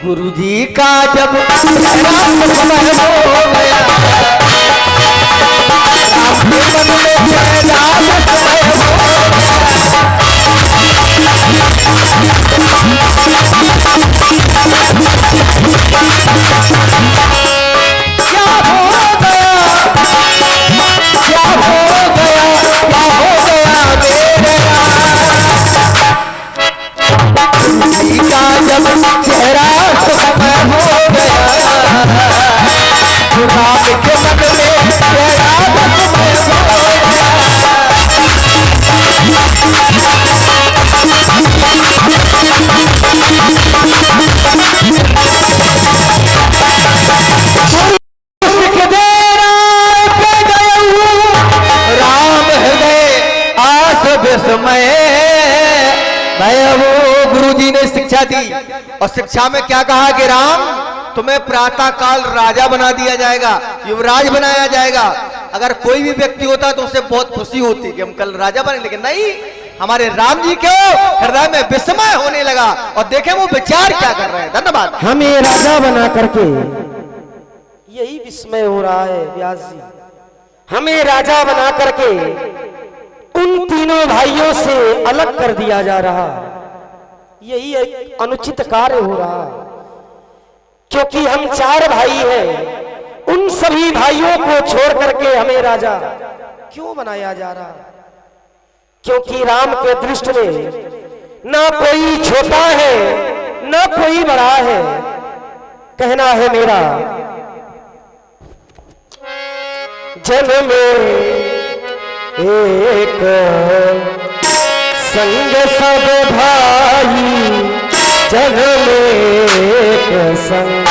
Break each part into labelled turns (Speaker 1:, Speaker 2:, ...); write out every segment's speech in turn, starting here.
Speaker 1: गुरु जी का जब राम समय हो गया, राम के मन में राम समय हो दी। और शिक्षा में क्या कहा कि राम तुम्हें प्रातः काल राजा बना दिया जाएगा, युवराज बनाया जाएगा। अगर कोई भी व्यक्ति होता तो उसे बहुत खुशी होती कि हम कल राजा बने, लेकिन नहीं, हमारे राम जी के हृदय में विस्मय होने लगा और देखें वो विचार क्या कर रहे हैं। धन्यवाद।
Speaker 2: हमें राजा बना करके यही विस्मय हो रहा है व्यास जी, हमें राजा बना करके उन तीनों भाइयों से अलग कर दिया जा रहा, यही एक अनुचित कार्य हो रहा। क्योंकि हम 4 भाई हैं, उन सभी भाइयों को छोड़ करके हमें राजा क्यों बनाया जा रहा? क्योंकि राम के दृष्टि में ना कोई छोटा है ना कोई बड़ा है। कहना है मेरा, जन्म में एक संग सब भाई, जन्म एक संग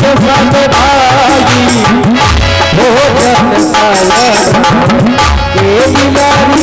Speaker 2: सब भाई, भोजन साया के बिलारी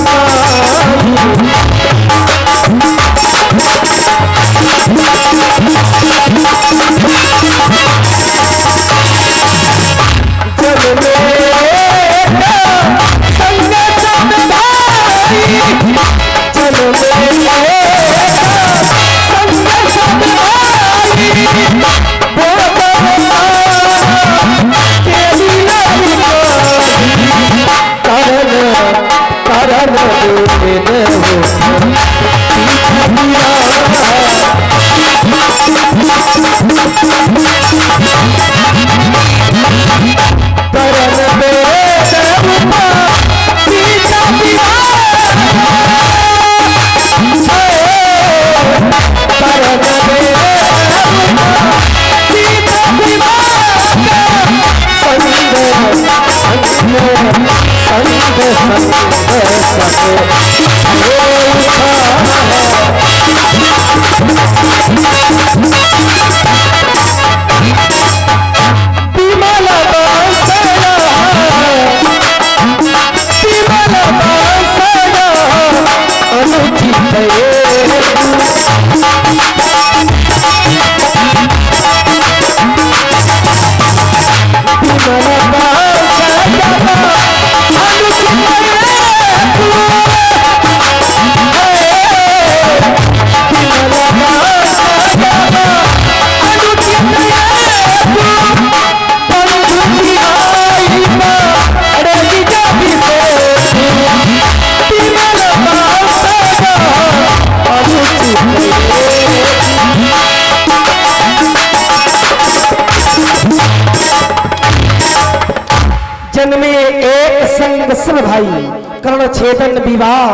Speaker 2: जन्मे एक संग सब भाई, कर्ण छेदन विवाह,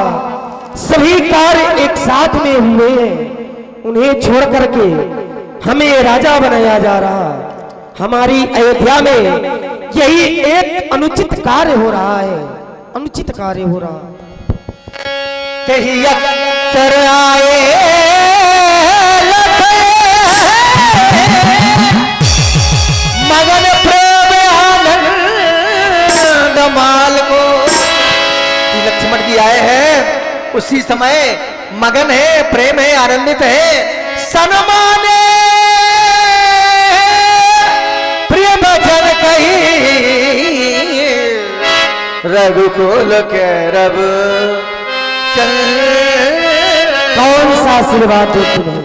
Speaker 2: सभी कार्य एक साथ में हुए हैं। उन्हें छोड़ करके हमें राजा बनाया जा रहा। हमारी अयोध्या में यही एक अनुचित कार्य हो रहा है, अनुचित कार्य हो रहा।
Speaker 1: कहीं अक्सर आए मगन माल को, लक्ष्मण जी आए हैं उसी समय मगन है, प्रेम है, आनंदित है। सनमाने कही रघुकुल के रब
Speaker 2: कौन सा आशीर्वाद दे तुम्हें,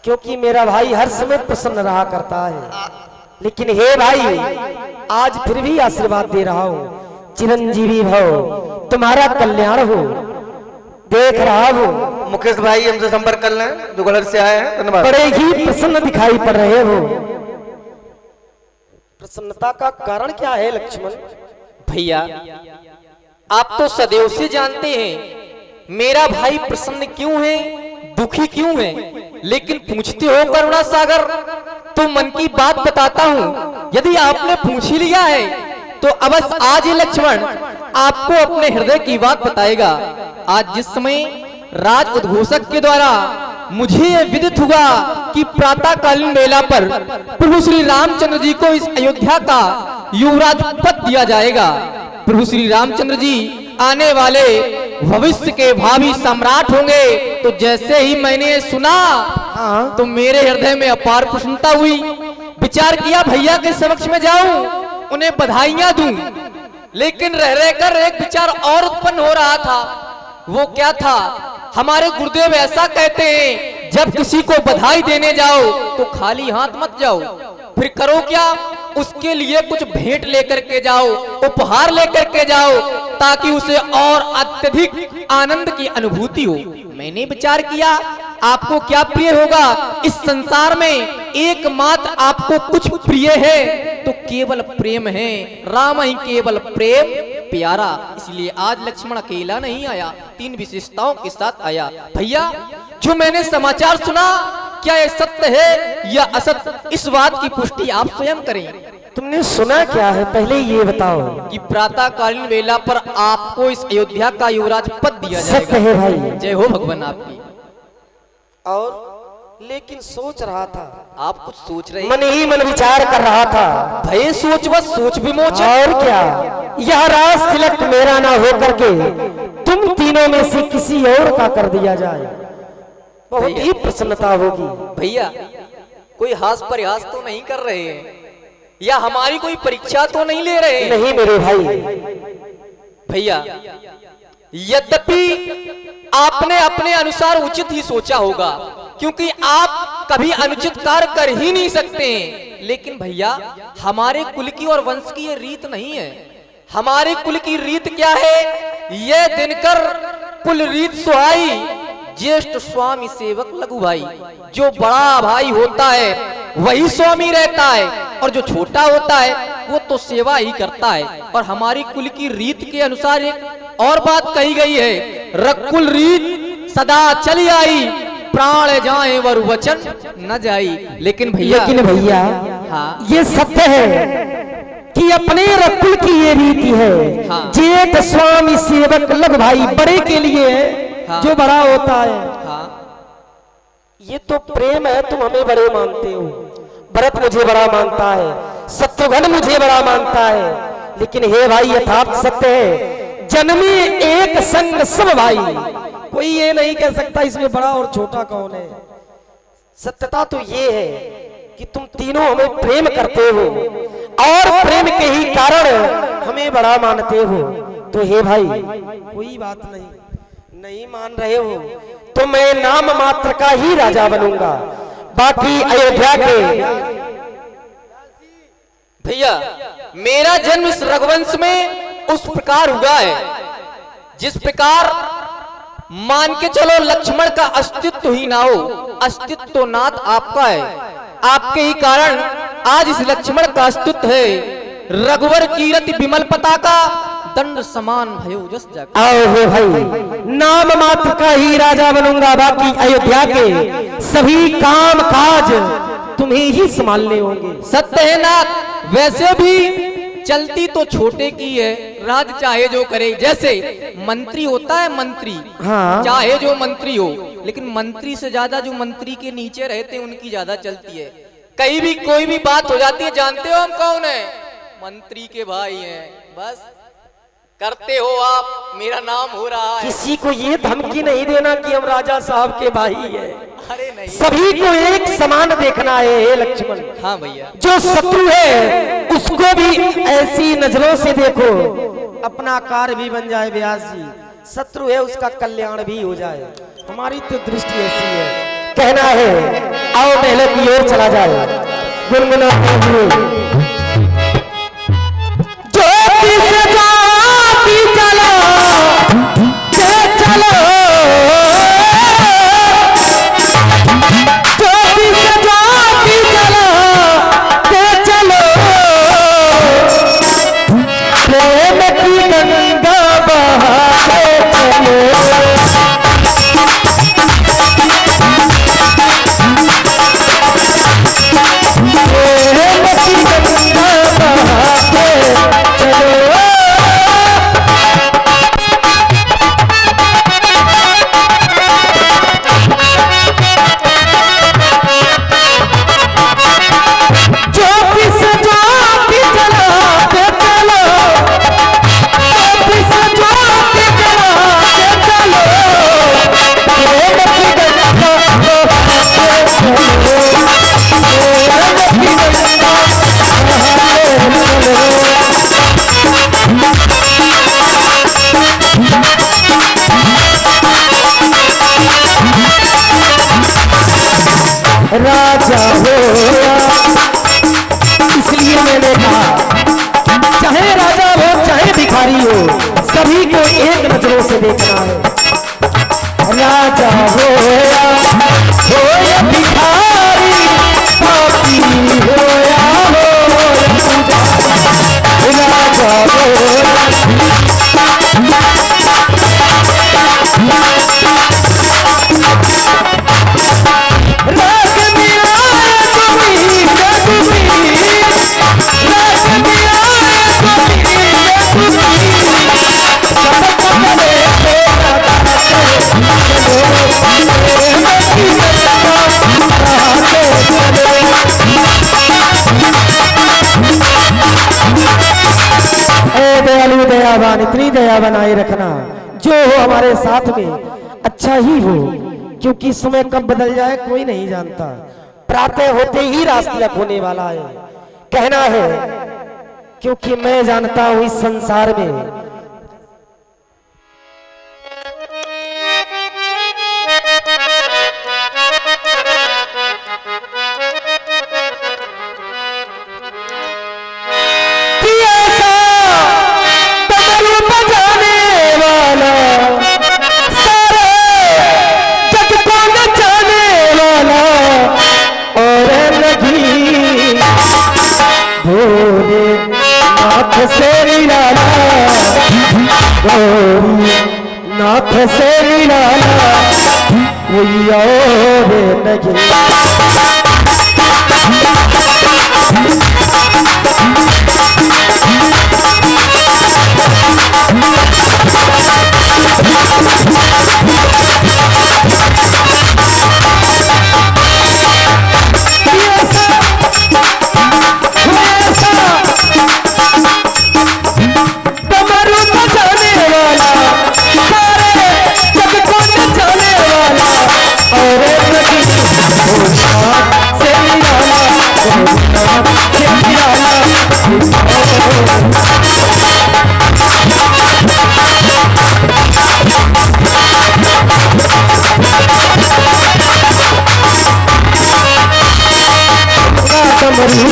Speaker 2: क्योंकि मेरा भाई हर समय प्रसन्न रहा करता है। लेकिन हे भाई, आज फिर भी आशीर्वाद दे रहा हूँ, चिरंजीवी भव, तुम्हारा कल्याण हो। देख रहा हूँ
Speaker 1: मुकेश भाई हमसे संपर्क कर लें, दुगलर से आए हैं, धन्यवाद।
Speaker 2: बड़े ही प्रसन्न दिखाई पड़ रहे हो, प्रसन्नता का कारण क्या है लक्ष्मण?
Speaker 3: भैया, आप तो सदैव से जानते हैं मेरा भाई प्रसन्न क्यों है, दुखी क्यों है, लेकिन पूछते हो करुणा सागर तो मन की बात बताता हूँ। यदि आपने पूछ ही लिया है तो अवश्य आज ही लक्ष्मण आपको अपने हृदय की बात बताएगा। आज जिस समय राज उद्घोषक के द्वारा मुझे यह विदित हुआ कि प्रातःकालीन बेला पर प्रभु श्री रामचंद्र जी को इस अयोध्या का युवराज पद दिया जाएगा। प्रभु श्री रामचंद्र जी आने वाले भविष्य के भावी सम्राट होंगे। तो जैसे ही मैंने ये सुना तो मेरे हृदय में अपार प्रसन्नता हुई। विचार किया भैया के समक्ष में जाऊं, उन्हें बधाइयां दूं, लेकिन रह रहकर एक विचार और उत्पन्न हो रहा था। वो क्या था? हमारे गुरुदेव ऐसा कहते हैं, जब किसी को बधाई देने जाओ तो खाली हाथ मत जाओ, फिर करो क्या, उसके लिए कुछ भेंट लेकर के जाओ, उपहार लेकर के जाओ, ताकि उसे और अत्यधिक आनंद की अनुभूति हो। मैंने विचार किया आपको क्या प्रिय होगा इस संसार में, एकमात्र आपको कुछ प्रिय है तो केवल प्रेम है, राम ही केवल प्रेम प्यारा। इसलिए आज लक्ष्मण अकेला नहीं आया, 3 विशेषताओं के साथ आया। भैया, जो मैंने समाचार सुना, क्या ये सत्य है या असत्य, इस बात की पुष्टि आप स्वयं करें।
Speaker 2: तुमने सुना क्या है, पहले ये बताओ।
Speaker 3: कि प्रातःकालीन वेला पर आपको इस अयोध्या का युवराज पद दिया जाएगा।
Speaker 2: सत्य है भाई।
Speaker 3: जय हो भगवान आपकी।
Speaker 2: और लेकिन सोच रहा था,
Speaker 3: आप कुछ सोच रहे हैं?
Speaker 2: मन ही मन विचार कर रहा था।
Speaker 3: भय सोच बस सोच विमोचन।
Speaker 2: और क्या, यह राज तिलक मेरा ना हो करके तुम तीनों में से किसी और का कर दिया जाए, बहुत ही प्रसन्नता होगी।
Speaker 3: भैया, कोई हास प्रयास तो नहीं कर रहे हैं, या हमारी कोई परीक्षा तो नहीं ले रहे हैं?
Speaker 2: नहीं मेरे भाई।
Speaker 3: भैया, यद्यपि आपने अपने अनुसार उचित ही सोचा होगा, क्योंकि आप कभी अनुचित कार्य कर ही नहीं सकते हैं। लेकिन भैया, हमारे कुल की और वंश की ये रीत नहीं है। हमारे कुल की रीत क्या है? ये दिनकर कुल रीत सुहाई, ज्येष्ठ स्वामी सेवक लघु भाई। जो बड़ा भाई होता है वही स्वामी रहता है, और जो छोटा होता है वो तो सेवा ही करता है। और हमारी कुल की रीत के अनुसार एक और बात कही गई है, रकुल रीत सदा चली आई, प्राण जाए वर वचन न जाई। लेकिन भैया, हाँ,
Speaker 2: ये सत्य है कि अपने रकुल की ये रीति है।
Speaker 3: हाँ।
Speaker 2: जेठ स्वामी सेवक लघु भाई बड़े के लिए है।
Speaker 3: हाँ।
Speaker 2: जो बड़ा होता है,
Speaker 3: हाँ,
Speaker 2: ये तो प्रेम है। तुम हमें बड़े मानते हो, भरत मुझे बड़ा मानता है, शत्रुघ्न मुझे बड़ा मानता है, लेकिन हे भाई यथार्थ सत्य है, जन्मे एक संग सब भाई। कोई ये नहीं कह सकता इसमें बड़ा और छोटा कौन है। सत्यता तो ये है कि तुम तीनों हमें प्रेम करते हो, और प्रेम के ही कारण हमें बड़ा मानते हो। तो हे भाई, कोई बात नहीं मान रहे हो तो मैं नाम मात्र का ही राजा बनूंगा। बाकी अयोध्या के
Speaker 3: भैया, मेरा जन्म इस रघुवंश में उस प्रकार हुआ है जिस प्रकार मान के चलो लक्ष्मण का अस्तित्व ही ना हो, अस्तित्व तो नाथ आपका है। आपके ही कारण आज इस लक्ष्मण का अस्तित्व है। रघुवर कीरति विमल पताका, दंड समान भयो जस जाका।
Speaker 2: आओ हे भाई, नाम मात्र का ही राजा बनूंगा। बाकी अयोध्या के सभी काम काज तुम्हें ही संभालने होंगे।
Speaker 3: सत्य है नाथ। वैसे भी चलती तो छोटे की है, राज चाहे जो करे। जैसे मंत्री होता है, मंत्री,
Speaker 2: हाँ।
Speaker 3: चाहे जो मंत्री हो, लेकिन मंत्री से ज्यादा जो मंत्री के नीचे रहते हैं उनकी ज्यादा चलती है। कहीं भी कोई भी बात हो जाती है, जानते हो हम कौन है? मंत्री के भाई हैं। बस करते हो आप, मेरा नाम हो रहा है।
Speaker 2: किसी को ये धमकी नहीं देना कि हम राजा साहब के भाई हैं।
Speaker 3: अरे नहीं।
Speaker 2: सभी को एक समान देखना है हे लक्ष्मण।
Speaker 3: हाँ भैया।
Speaker 2: जो शत्रु है उसको भी ऐसी नजरों से देखो, अपना कार्य भी बन जाए व्यास जी, शत्रु है उसका कल्याण भी हो जाए। हमारी तो दृष्टि ऐसी है। कहना है आओ महलों की ओर चला जाए गुनगुनाते हुए। ज्योति से ज्योति चलो चलो, ज्योति से ज्योति चलो चलो, प्रेम की गंगा बहाते चलो। राजा होया इसलिए मैंने कहा चाहे राजा हो चाहे भिखारी हो, सभी को एक नजरों से देखना है। राजा होया होया भिखारी, पापी होया राजा होया। दयालु दयावान इतनी दया बनाए रखना जो हो हमारे साथ में अच्छा ही हो, क्योंकि समय कब बदल जाए कोई नहीं जानता। प्रातः होते ही रास्ता होने वाला है। कहना है क्योंकि मैं जानता हूं इस संसार में नाथ से निराला कोई और नहीं।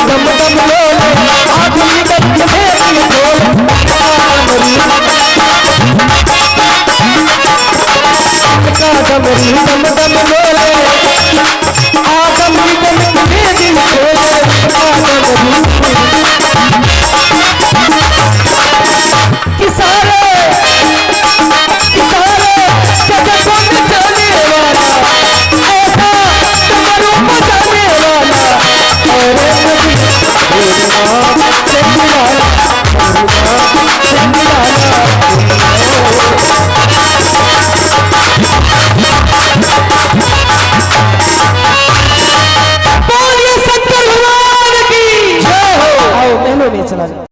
Speaker 2: डम डम लो